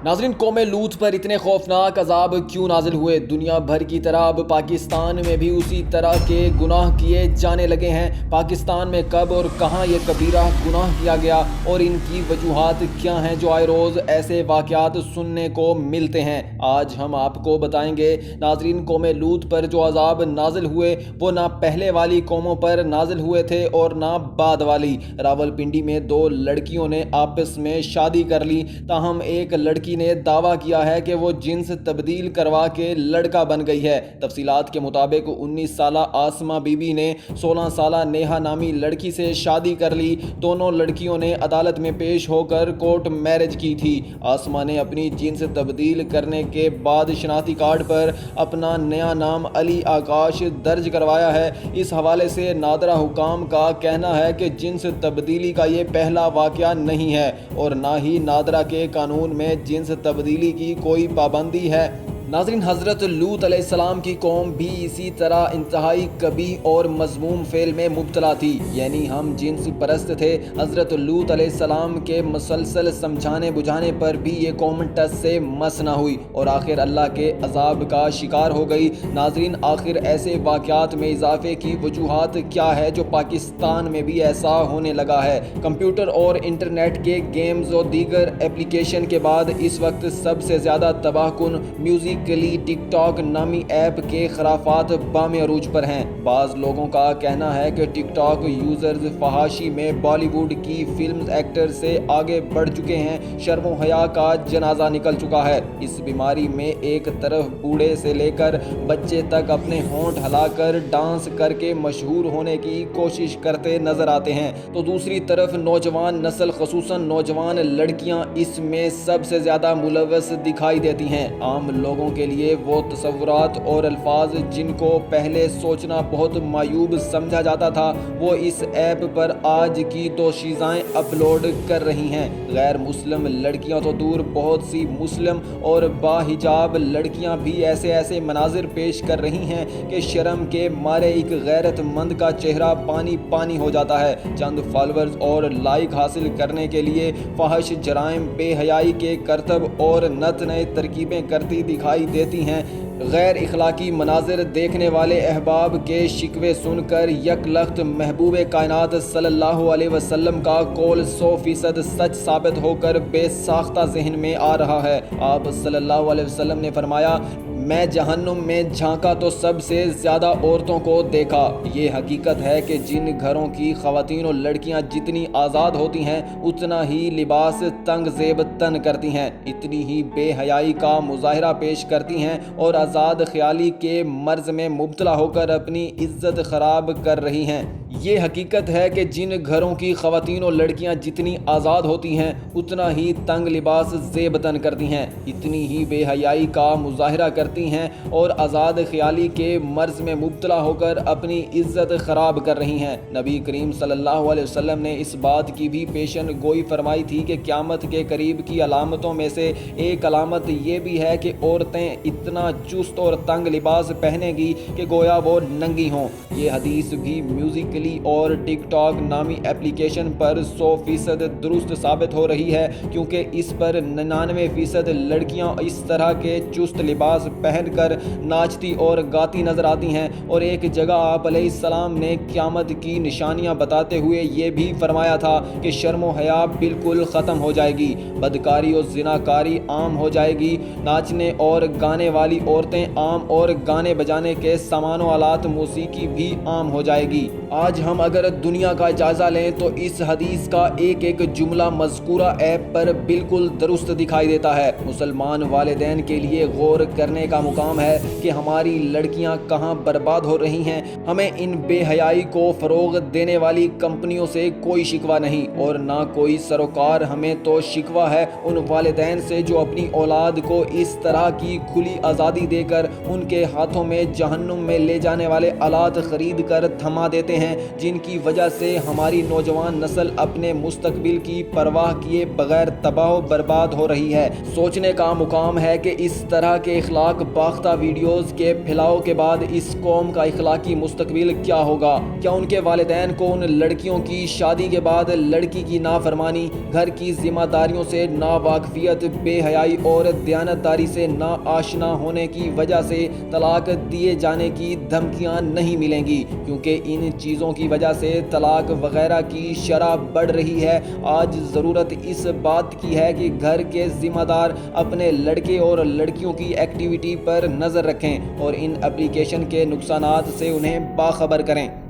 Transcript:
नाज़रीन, कौम लूत पर इतने खौफनाक अजाब क्यों नाजिल हुए? दुनिया भर की तरह अब पाकिस्तान में भी उसी तरह के गुनाह किए जाने लगे हैं। पाकिस्तान में कब और कहां ये कबीरा गुनाह किया गया और इनकी वजूहात क्या हैं जो आए रोज़ ऐसे वाक़यात सुनने को मिलते हैं, आज हम आपको बताएंगे। नाज़रीन, कौम लूत पर जो अजाब नाजिल हुए वो ना पहले वाली कौमों पर नाजिल हुए थे और ना बाद वाली। रावलपिंडी में दो लड़कियों ने आपस में शादी कर ली, ताहम एक लड़की ने दावा किया है कि वो जिन्स तब्दील करवा के लड़का बन गई है। तफसीलात के मुताबिक 19 साला आसमा बीबी ने 16 साला नेहा नामी लड़की से शादी कर ली। दोनों लड़कियों ने अदालत में पेश होकर कोर्ट मैरिज की थी। आसमा ने अपनी जिन्स तब्दील करने के बाद शनाख्ती कार्ड पर अपना नया नाम अली आकाश दर्ज करवाया है। इस हवाले से नादरा हुकाम का कहना है कि जिन्स तब्दीली का ये पहला वाक़या नहीं है और ना ही नादरा के कानून में जिन्स तब्दीली की कोई पाबंदी है। नाज़रीन, हज़रत लूत अलैहिस्सलाम की कौम भी इसी तरह इंतहाई कबीह और मज़मूम फ़ेल में मुब्तला थी, यानी हम जिन्स परस्त थे। हज़रत लूत अलैहिस्सलाम के मुसलसल समझाने बुझाने पर भी ये कौम टस से मस न हुई और आखिर अल्लाह के अजाब का शिकार हो गई। नाज़रीन, आखिर ऐसे वाक़यात में इजाफे की वजूहात क्या है जो पाकिस्तान में भी ऐसा होने लगा है? कंप्यूटर और इंटरनेट के गेम्स और दीगर एप्लीकेशन के बाद इस वक्त सबसे ज़्यादा तबाहकुन म्यूज़िक टिकटॉक नामी ऐप के खराफात बामे अरूज पर हैं। बाज़ लोगों का कहना है कि टिकटॉक यूज़र्स फहाशी में बॉलीवुड की फिल्म एक्टर से आगे बढ़ चुके हैं। शर्म हया का जनाजा निकल चुका है। इस बीमारी में एक तरफ बूढ़े से लेकर बच्चे तक अपने होंठ हिलाकर डांस करके मशहूर होने की कोशिश करते नजर आते हैं, तो दूसरी तरफ नौजवान नस्ल खसूसन नौजवान लड़कियां इसमें सबसे ज़्यादा मुलव्वस दिखाई देती हैं। आम लोगों के लिए वो तसव्वुरात और अल्फाज जिनको पहले सोचना बहुत मायूब समझा जाता था, वो इस ऐप पर आज की तो चीज़ें अपलोड कर रही हैं। गैर मुस्लिम लड़कियां तो दूर, बहुत सी मुस्लिम और बाहिजाब लड़कियां भी ऐसे ऐसे मनाजिर पेश कर रही हैं कि शर्म के मारे एक गैरतमंद का चेहरा पानी पानी हो जाता है। चंद फॉलोअर्स और लाइक हासिल करने के लिए फहश जराइम, बेहयाई के करतब और नत नए तरकीबें करती दिखाई देती हैं। गैर इखलाकी मनाजिर देखने वाले अहबाब के शिकवे सुनकर यकलख्त महबूब कायनात सल्लल्लाहु अलैहि वसल्लम का कौल 100% सच साबित होकर बेसाख्ता जहन में आ रहा है। आप सल्लल्लाहु अलैहि वसल्लम ने फरमाया, मैं जहन्नुम में झांका तो सबसे ज़्यादा औरतों को देखा। ये हकीकत है कि जिन घरों की ख़वातीन और लड़कियां जितनी आज़ाद होती हैं उतना ही लिबास तंग ज़ेब तन करती हैं, इतनी ही बेहयाई का मुजाहरा पेश करती हैं और आज़ाद ख्याली के मर्ज़ में मुब्तला होकर अपनी इज़्ज़त ख़राब कर रही हैं। ये हकीकत है कि जिन घरों की ख़वातीन और लड़कियां जितनी आज़ाद होती हैं उतना ही तंग लिबास ज़ेब तन करती हैं, इतनी ही बेहयाई का मुजाहरा करती हैं और आज़ाद ख्याली के मर्ज़ में मुब्तला होकर अपनी इज़्ज़त ख़राब कर रही हैं। नबी करीम सल्लल्लाहु अलैहि वसल्लम ने इस बात की भी पेशन गोई फरमाई थी कि क़यामत के करीब की अलामतों में से एक अलामत ये भी है कि औरतें इतना चुस्त और तंग लिबास पहनेगी कि गोया वो नंगी हों। ये हदीस भी म्यूज़िकली और टिकटॉक नामी एप्लीकेशन पर 100% दुरुस्त साबित हो रही है, क्योंकि इस पर 99% लड़कियां इस तरह के चुस्त लिबास पहनकर नाचती और गाती नजर आती हैं। और एक जगह आप अलैहिस्सलाम ने क़यामत की निशानियां बताते हुए ये भी फरमाया था कि शर्म व हया बिल्कुल ख़त्म हो जाएगी, बदकारी और ज़िनाकारी आम हो जाएगी, नाचने और गाने वाली औरतें आम और गाने बजाने के सामान व आलात मौसीकी भी आम हो जाएगी। आज हम अगर दुनिया का जायज़ा लें तो इस हदीस का एक एक जुमला मज़कूरा ऐप पर बिल्कुल दुरुस्त दिखाई देता है। मुसलमान वालिदैन के लिए गौर करने का मुकाम है कि हमारी लड़कियां कहां बर्बाद हो रही हैं। हमें इन बेहयाई को फ़रोग़ देने वाली कंपनियों से कोई शिकवा नहीं और ना कोई सरोकार। हमें तो शिकवा है उन वालिदैन से जो अपनी औलाद को इस तरह की खुली आज़ादी देकर उनके हाथों में जहन्नुम में ले जाने वाले आलात ख़रीद कर थमा देते हैं جن کی وجہ سے ہماری نوجوان نسل اپنے مستقبل کی پرواہ کیے بغیر تباہ و برباد ہو رہی ہے۔ سوچنے کا مقام ہے کہ اس طرح کے اخلاق باختہ ویڈیوز کے پھیلاؤ کے بعد اس قوم کا اخلاقی مستقبل کیا ہوگا؟ کیا ان کے والدین کو ان لڑکیوں کی شادی کے بعد لڑکی کی نافرمانی، گھر کی ذمہ داریوں سے ناواقفیت، بے حیائی اور دیانتداری سے ناآشنا ہونے کی وجہ سے طلاق دیے جانے کی دھمکیاں نہیں ملیں گی؟ کیونکہ ان چیزوں کی وجہ سے طلاق وغیرہ کی شرح بڑھ رہی ہے۔ آج ضرورت اس بات کی ہے کہ گھر کے ذمہ دار اپنے لڑکے اور لڑکیوں کی ایکٹیویٹی پر نظر رکھیں اور ان اپلیکیشن کے نقصانات سے انہیں باخبر کریں۔